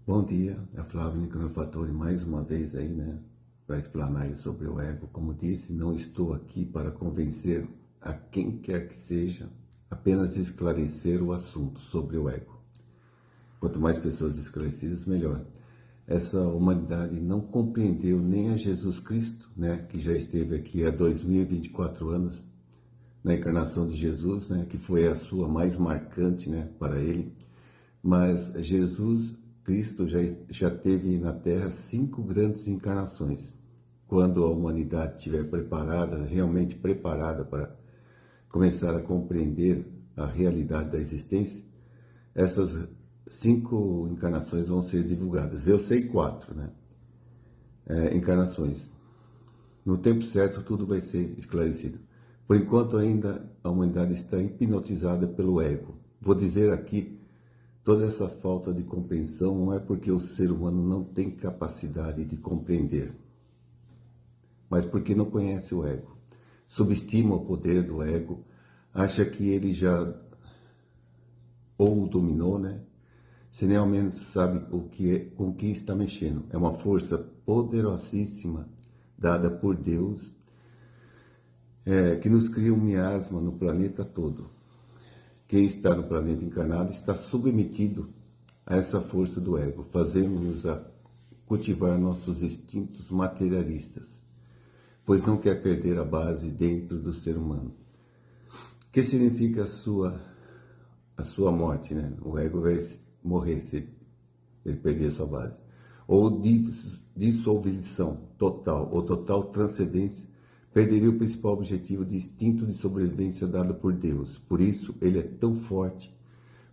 Bom dia, é Flávio Nicanor Fattori mais uma vez aí, né, para explanar aí sobre o ego. Como disse, não estou aqui para convencer a quem quer que seja, apenas esclarecer o assunto sobre o ego. Quanto mais pessoas esclarecidas, melhor. Essa humanidade não compreendeu nem a Jesus Cristo, né, que já esteve aqui há 2024 anos, na encarnação de Jesus, né, que foi a sua mais marcante, né, para ele. Mas Jesus Cristo já teve na Terra 5 grandes encarnações. Quando a humanidade estiver preparada, realmente preparada para começar a compreender a realidade da existência, essas 5 encarnações vão ser divulgadas. Eu sei 4, né? Encarnações. No tempo certo, tudo vai ser esclarecido. Por enquanto, ainda a humanidade está hipnotizada pelo ego. Vou dizer aqui, toda essa falta de compreensão não é porque o ser humano não tem capacidade de compreender, mas porque não conhece o ego. Subestima o poder do ego, acha que ele já ou o dominou, né? Se nem ao menos sabe com o que está mexendo. É uma força poderosíssima dada por Deus, que nos cria um miasma no planeta todo. Quem está no planeta encarnado está submetido a essa força do ego, fazendo-nos a cultivar nossos instintos materialistas, pois não quer perder a base dentro do ser humano. O que significa a sua morte, né? O ego vai morrer se ele perder a sua base. Ou dissolução total, ou total transcendência, perderia o principal objetivo de instinto de sobrevivência dado por Deus. Por isso, ele é tão forte.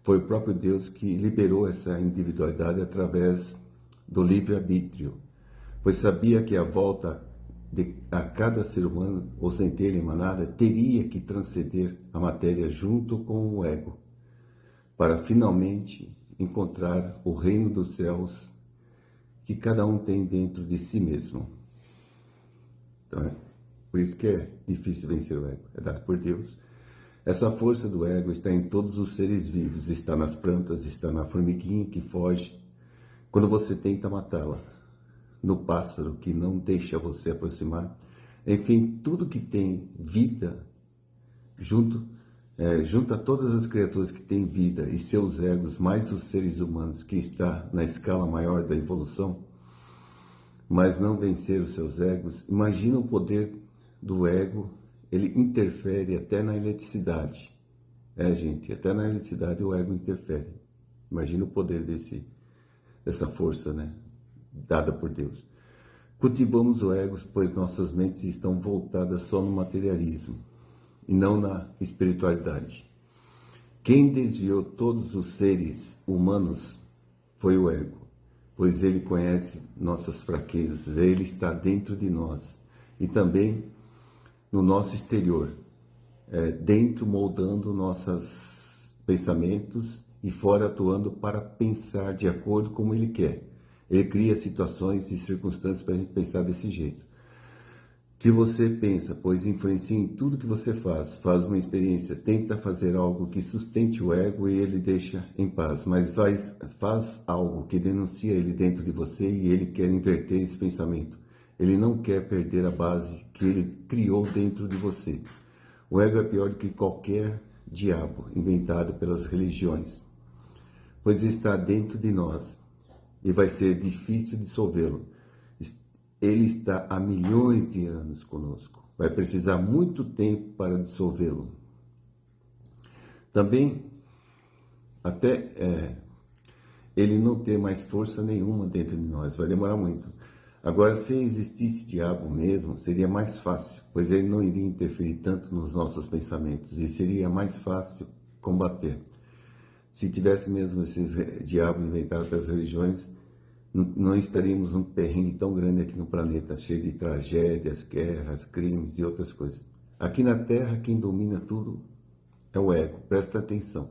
Foi o próprio Deus que liberou essa individualidade através do livre-arbítrio, pois sabia que a volta a cada ser humano, ou centelha emanada, teria que transcender a matéria junto com o ego, para finalmente encontrar o reino dos céus que cada um tem dentro de si mesmo. Então, por isso que é difícil vencer o ego, é dado por Deus. Essa força do ego está em todos os seres vivos, está nas plantas, está na formiguinha que foge quando você tenta matá-la, no pássaro que não deixa você aproximar. Enfim, tudo que tem vida, junta todas as criaturas que têm vida e seus egos, mais os seres humanos que está na escala maior da evolução, mas não vencer os seus egos. Imagina o poder do ego, ele interfere até na eletricidade. Gente, até na eletricidade o ego interfere. Imagina o poder dessa força, né, dada por Deus. Cultivamos o ego, pois nossas mentes estão voltadas só no materialismo e não na espiritualidade. Quem desviou todos os seres humanos foi o ego, pois ele conhece nossas fraquezas, ele está dentro de nós e também no nosso exterior, dentro moldando nossos pensamentos e fora atuando para pensar de acordo como ele quer. Ele cria situações e circunstâncias para a gente pensar desse jeito. Que você pensa, pois influencia em tudo que você faz uma experiência, tenta fazer algo que sustente o ego e ele deixa em paz, mas faz algo que denuncia ele dentro de você e ele quer inverter esse pensamento. Ele não quer perder a base que ele criou dentro de você. O ego é pior do que qualquer diabo inventado pelas religiões, pois está dentro de nós e vai ser difícil dissolvê-lo. Ele está há milhões de anos conosco. Vai precisar muito tempo para dissolvê-lo. Também, até ele não ter mais força nenhuma dentro de nós, vai demorar muito. Agora, se existisse diabo mesmo, seria mais fácil, pois ele não iria interferir tanto nos nossos pensamentos e seria mais fácil combater. Se tivesse mesmo esses diabos inventados pelas religiões, não estaríamos num perrengue tão grande aqui no planeta, cheio de tragédias, guerras, crimes e outras coisas. Aqui na Terra, quem domina tudo é o ego, presta atenção.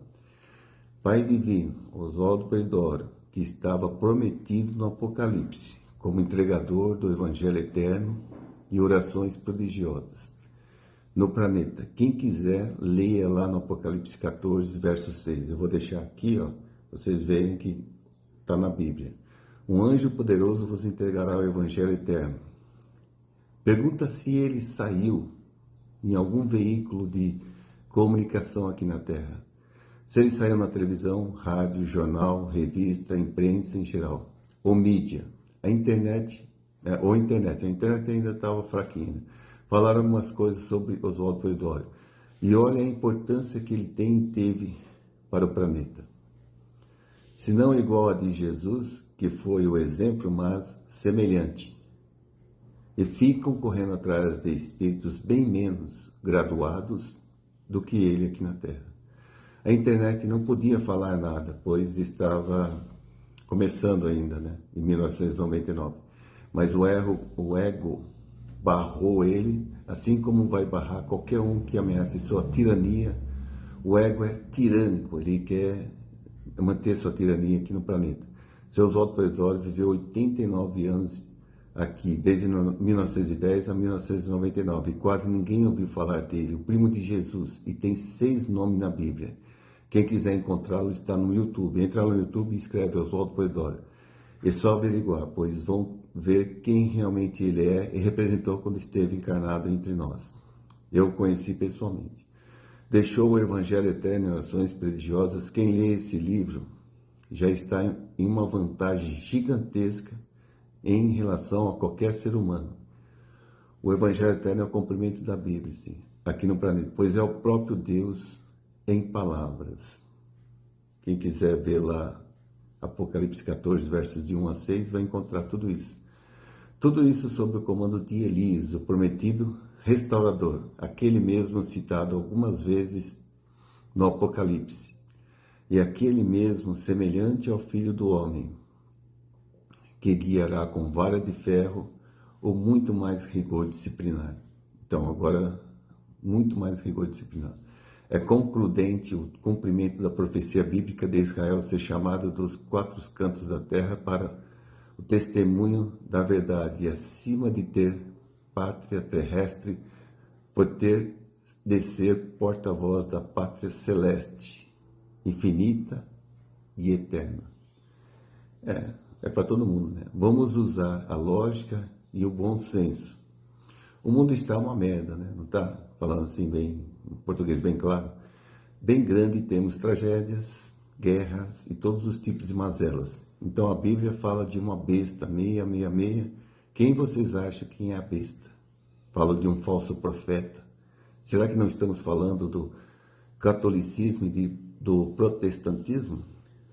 Pai Divino, Oswaldo Perdora, que estava prometido no Apocalipse, como entregador do Evangelho Eterno e orações prodigiosas no planeta. Quem quiser, leia lá no Apocalipse 14, verso 6. Eu vou deixar aqui, vocês verem que está na Bíblia. Um anjo poderoso vos entregará o evangelho eterno. Pergunta se ele saiu em algum veículo de comunicação aqui na Terra. Se ele saiu na televisão, rádio, jornal, revista, imprensa em geral, ou mídia, a internet ainda estava fraquinha. Falaram algumas coisas sobre Oswaldo Polidori. E olha a importância que ele tem e teve para o planeta. Se não igual a de Jesus, que foi o exemplo, mas semelhante. E ficam correndo atrás de espíritos bem menos graduados do que ele aqui na Terra. A internet não podia falar nada, pois estava começando ainda, né, em 1999. Mas o ego barrou ele, assim como vai barrar qualquer um que ameace sua tirania. O ego é tirânico, ele quer manter sua tirania aqui no planeta. Seu Oswaldo Polidori viveu 89 anos aqui, desde 1910 a 1999, e quase ninguém ouviu falar dele, o primo de Jesus, e tem 6 nomes na Bíblia. Quem quiser encontrá-lo está no YouTube. Entra no YouTube e escreve Oswaldo Polidori. É só averiguar, pois vão ver quem realmente ele é e representou quando esteve encarnado entre nós. Eu o conheci pessoalmente. Deixou o Evangelho Eterno em Orações Prodigiosas. Quem lê esse livro já está em uma vantagem gigantesca em relação a qualquer ser humano. O Evangelho Eterno é o cumprimento da Bíblia, sim, aqui no planeta, pois é o próprio Deus em palavras. Quem quiser ver lá Apocalipse 14, versos de 1 a 6, vai encontrar tudo isso. Tudo isso sob o comando de Elias, o prometido restaurador, aquele mesmo citado algumas vezes no Apocalipse, e aquele mesmo semelhante ao Filho do Homem, que guiará com vara de ferro ou muito mais rigor disciplinar. Então, agora, muito mais rigor disciplinar. É concludente o cumprimento da profecia bíblica de Israel ser chamado dos 4 cantos da terra para o testemunho da verdade, e acima de ter pátria terrestre, por ter de ser porta-voz da pátria celeste, infinita e eterna. É para todo mundo, né? Vamos usar a lógica e o bom senso. O mundo está uma merda, né? Não está? Falando assim bem, em português bem claro. Bem grande, temos tragédias, guerras e todos os tipos de mazelas. Então a Bíblia fala de uma besta 666. Quem vocês acham quem é a besta? Fala de um falso profeta. Será que não estamos falando do catolicismo e do protestantismo?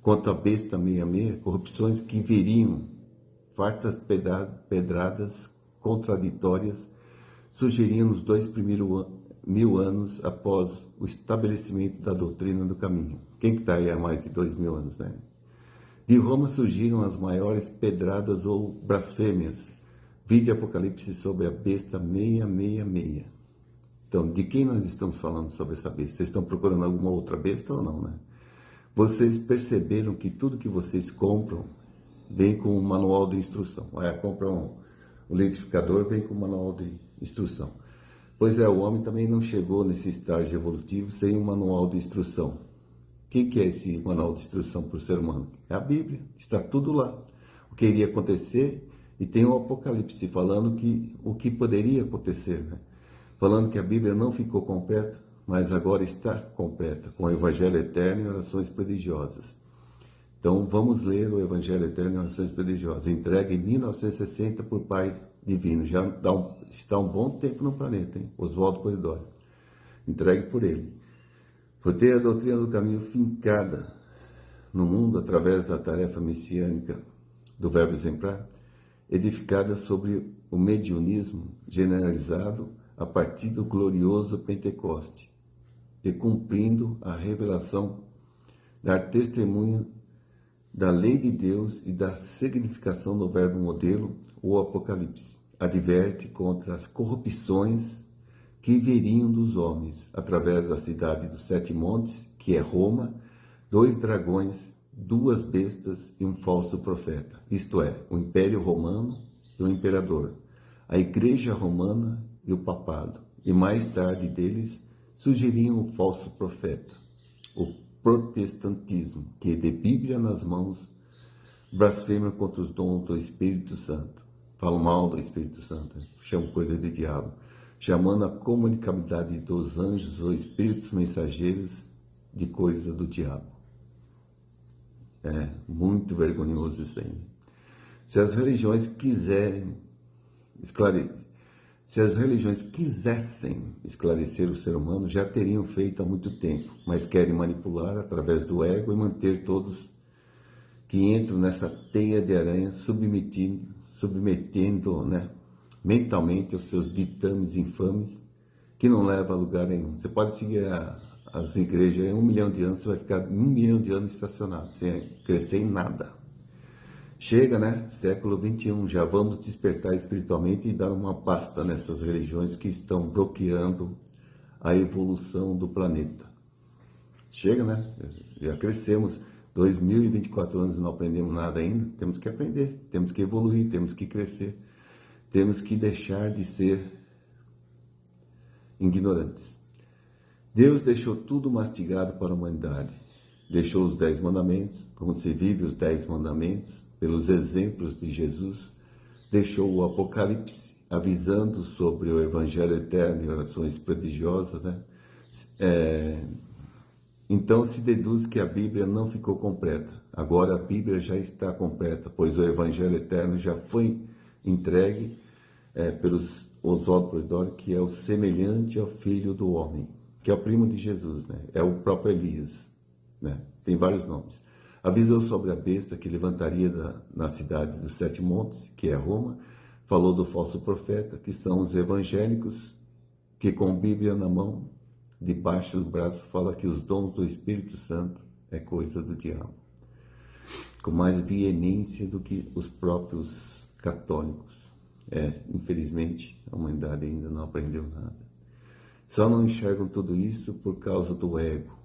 Quanto à besta 66, corrupções que viriam, fartas pedradas contraditórias, surgiriam nos 2 primeiros 1000 anos após o estabelecimento da doutrina do caminho. Quem que está aí há mais de 2000 anos, né? De Roma surgiram as maiores pedradas ou blasfêmias. Vide Apocalipse sobre a besta 666. Então, de quem nós estamos falando sobre essa besta? Vocês estão procurando alguma outra besta ou não, né? Vocês perceberam que tudo que vocês compram vem com um manual de instrução. Compra um liquidificador, vem com um manual de instrução. Pois é, o homem também não chegou nesse estágio evolutivo sem um manual de instrução. O que é esse manual de instrução para o ser humano? É a Bíblia, está tudo lá. O que iria acontecer, e tem o Apocalipse falando o que poderia acontecer, né? Falando que a Bíblia não ficou completa, mas agora está completa, com o Evangelho Eterno e Orações Prodigiosas. Então, vamos ler o Evangelho Eterno e Orações Prodigiosas, entregue em 1960 por Pai Divino. Já está um bom tempo no planeta, hein? Oswaldo Polidori. Entregue por ele. Por ter a doutrina do caminho fincada no mundo através da tarefa messiânica do verbo exemplar, edificada sobre o mediunismo generalizado a partir do glorioso Pentecoste, e cumprindo a revelação, dar testemunho da lei de Deus e da significação do verbo modelo, o Apocalipse. Adverte contra as corrupções que viriam dos homens, através da cidade dos 7 montes, que é Roma, 2 dragões, 2 bestas e um falso profeta, isto é, o Império Romano e o Imperador, a Igreja Romana e o Papado, e mais tarde deles surgiriam o falso profeta, o protestantismo, que de Bíblia nas mãos blasfemam contra os dons do Espírito Santo, falam mal do Espírito Santo, chamam coisa de diabo, chamando a comunicabilidade dos anjos ou espíritos mensageiros de coisa do diabo. É muito vergonhoso isso aí. Se as religiões quisessem esclarecer o ser humano, já teriam feito há muito tempo, mas querem manipular através do ego e manter todos que entram nessa teia de aranha submetendo, né, mentalmente os seus ditames infames, que não leva a lugar nenhum. Você pode seguir as igrejas em 1 milhão de anos, você vai ficar 1 milhão de anos estacionado, sem crescer em nada. Chega, né? Século XXI, já vamos despertar espiritualmente e dar uma basta nessas religiões que estão bloqueando a evolução do planeta. Chega, né? Já crescemos 2024 anos e não aprendemos nada ainda. Temos que aprender, temos que evoluir, temos que crescer. Temos que deixar de ser ignorantes. Deus deixou tudo mastigado para a humanidade. Deixou os 10 mandamentos, como se vive os 10 mandamentos, pelos exemplos de Jesus. Deixou o Apocalipse, avisando sobre o Evangelho eterno e orações prodigiosas, né? Então se deduz que a Bíblia não ficou completa. Agora a Bíblia já está completa, pois o Evangelho eterno já foi entregue pelos Oswaldo Polidori, que é o semelhante ao Filho do Homem, que é o primo de Jesus, né? É o próprio Elias, né? Tem vários nomes. Avisou sobre a besta que levantaria na cidade dos 7 montes, que é Roma. Falou do falso profeta, que são os evangélicos, que com a Bíblia na mão, debaixo do braço, fala que os dons do Espírito Santo é coisa do diabo. Com mais veemência do que os próprios católicos. Infelizmente, a humanidade ainda não aprendeu nada. Só não enxergam tudo isso por causa do ego.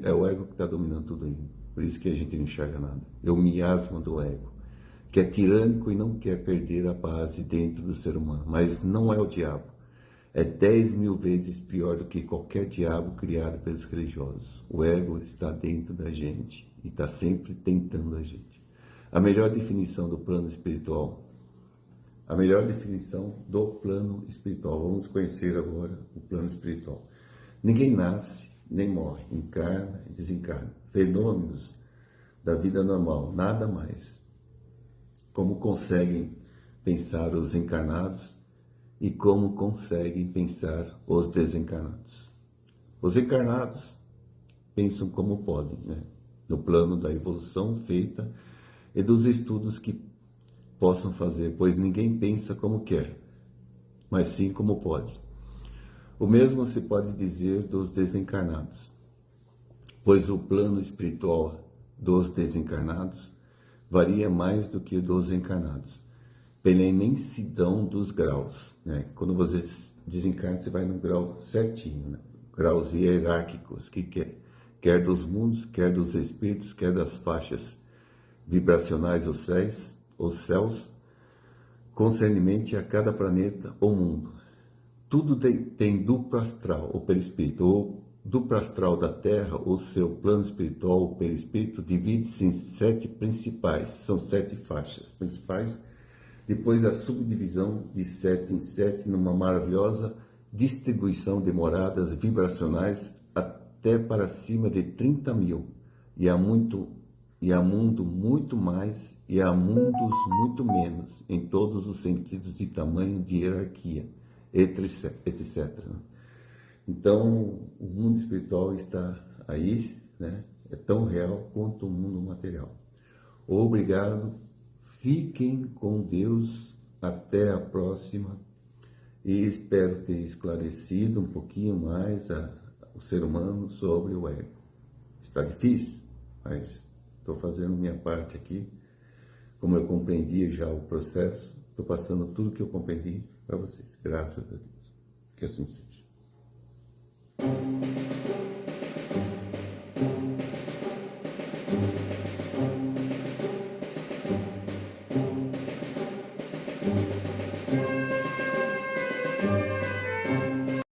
É o ego que está dominando tudo aí. Por isso que a gente não enxerga nada. É o miasma do ego, que é tirânico e não quer perder a base dentro do ser humano. Mas não é o diabo. É 10 mil vezes pior do que qualquer diabo criado pelos religiosos. O ego está dentro da gente e está sempre tentando a gente. A melhor definição do plano espiritual. Vamos conhecer agora o plano espiritual. Ninguém nasce, nem morre, encarna e desencarna. Fenômenos da vida normal, nada mais. Como conseguem pensar os encarnados e como conseguem pensar os desencarnados. Os encarnados pensam como podem, né? No plano da evolução feita e dos estudos que possam fazer, pois ninguém pensa como quer, mas sim como pode. O mesmo se pode dizer dos desencarnados, pois o plano espiritual dos desencarnados varia mais do que dos encarnados, pela imensidão dos graus, né? Quando você desencarna, você vai no grau certinho, né? Graus hierárquicos, que quer dos mundos, quer dos espíritos, quer das faixas vibracionais os céus, concernente a cada planeta ou mundo. Tudo tem duplo astral, ou perispírito, ou duplo astral da Terra, ou seu plano espiritual, ou perispírito, divide-se em 7 principais, são 7 faixas principais, depois a subdivisão de 7 em 7, numa maravilhosa distribuição de moradas vibracionais até para cima de 30 mil, e há mundo muito mais, e há mundos muito menos, em todos os sentidos de tamanho, de hierarquia, etc. Então, o mundo espiritual está aí, né? É tão real quanto o mundo material. Obrigado, fiquem com Deus, até a próxima, e espero ter esclarecido um pouquinho mais o ser humano sobre o ego. Está difícil, mas estou fazendo minha parte aqui. Como eu compreendi já o processo, estou passando tudo que eu compreendi para vocês. Graças a Deus. Que assim seja.